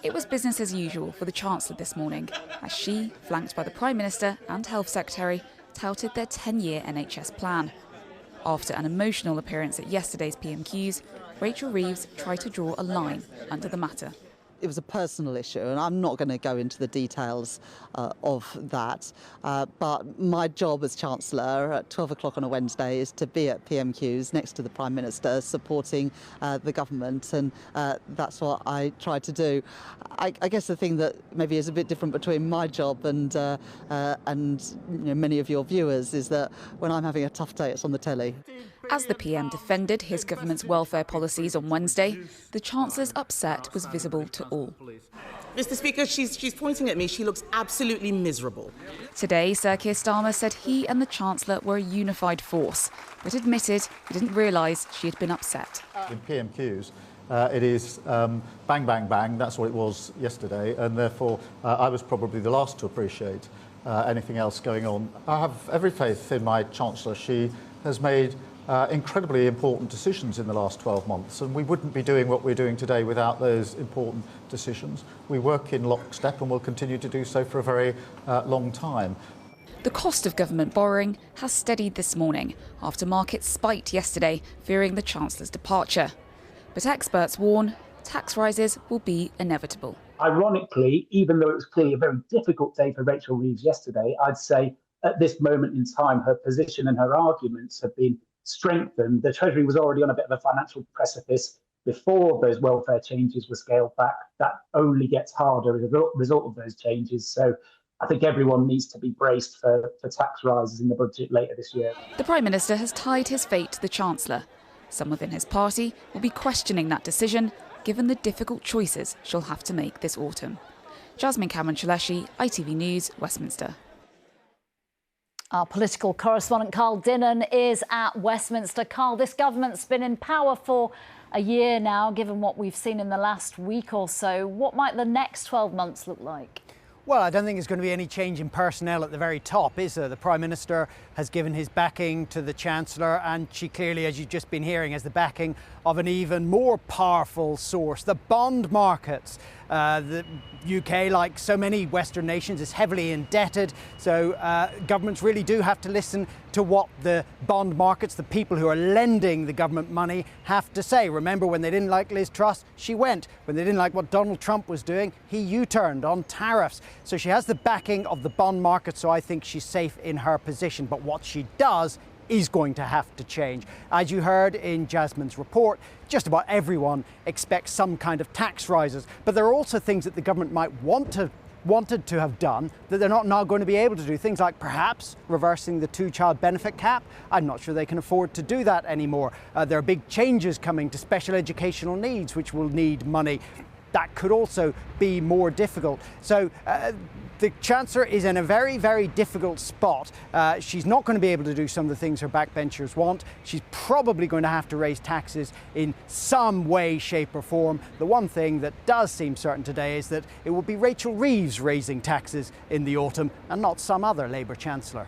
It was business as usual for the Chancellor this morning, as she, flanked by the Prime Minister and Health Secretary, touted their 10-year NHS plan. After an emotional appearance at yesterday's PMQs, Rachel Reeves tried to draw a line under the matter. It was a personal issue, and I'm not going to go into the details of that. But my job as Chancellor at 12 o'clock on a Wednesday is to be at PMQs next to the Prime Minister, supporting the government, and that's what I try to do. I guess the thing that maybe is a bit different between my job and many of your viewers is that when I'm having a tough day, it's on the telly. As the PM defended his government's welfare policies on Wednesday, the Chancellor's upset was visible to all. Mr. Speaker, she's pointing at me. She looks absolutely miserable. Today, Sir Keir Starmer said he and the Chancellor were a unified force, but admitted he didn't realise she had been upset. In PMQs, it is bang, bang, bang. That's what it was yesterday, and therefore I was probably the last to appreciate anything else going on. I have every faith in my Chancellor. She has made incredibly important decisions in the last 12 months, and we wouldn't be doing what we're doing today without those important decisions. We work in lockstep and will continue to do so for a very long time. The cost of government borrowing has steadied this morning after markets spiked yesterday, fearing the Chancellor's departure. But experts warn tax rises will be inevitable. Ironically, even though it was clearly a very difficult day for Rachel Reeves yesterday, I'd say at this moment in time, her position and her arguments have been strengthened. The Treasury was already on a bit of a financial precipice before those welfare changes were scaled back. That only gets harder as a result of those changes. So I think everyone needs to be braced for tax rises in the budget later this year. The Prime Minister has tied his fate to the Chancellor. Some within his party will be questioning that decision, given the difficult choices she'll have to make this autumn. Jasmine Cameron-Chaleshi, ITV News, Westminster. Our political correspondent Carl Dinnan is at Westminster. Carl, this government's been in power for a year now, given what we've seen in the last week or so. What might the next 12 months look like? Well, I don't think there's going to be any change in personnel at the very top, is there? The Prime Minister has given his backing to the Chancellor, and she clearly, as you've just been hearing, has the backing of an even more powerful source, the bond markets. The UK, like so many Western nations, is heavily indebted, so governments really do have to listen to what the bond markets, the people who are lending the government money, have to say. Remember, when they didn't like Liz Truss, she went. When they didn't like what Donald Trump was doing, he U-turned on tariffs. So she has the backing of the bond market, so I think she's safe in her position. But what she does is going to have to change. As you heard in Jasmine's report, just about everyone expects some kind of tax rises. But there are also things that the government might wanted to have done that they're not now going to be able to do. Things like perhaps reversing the two-child benefit cap. I'm not sure they can afford to do that anymore. There are big changes coming to special educational needs, which will need money. That could also be more difficult. So the Chancellor is in a very, very difficult spot. She's not going to be able to do some of the things her backbenchers want. She's probably going to have to raise taxes in some way, shape or form. The one thing that does seem certain today is that it will be Rachel Reeves raising taxes in the autumn and not some other Labour Chancellor.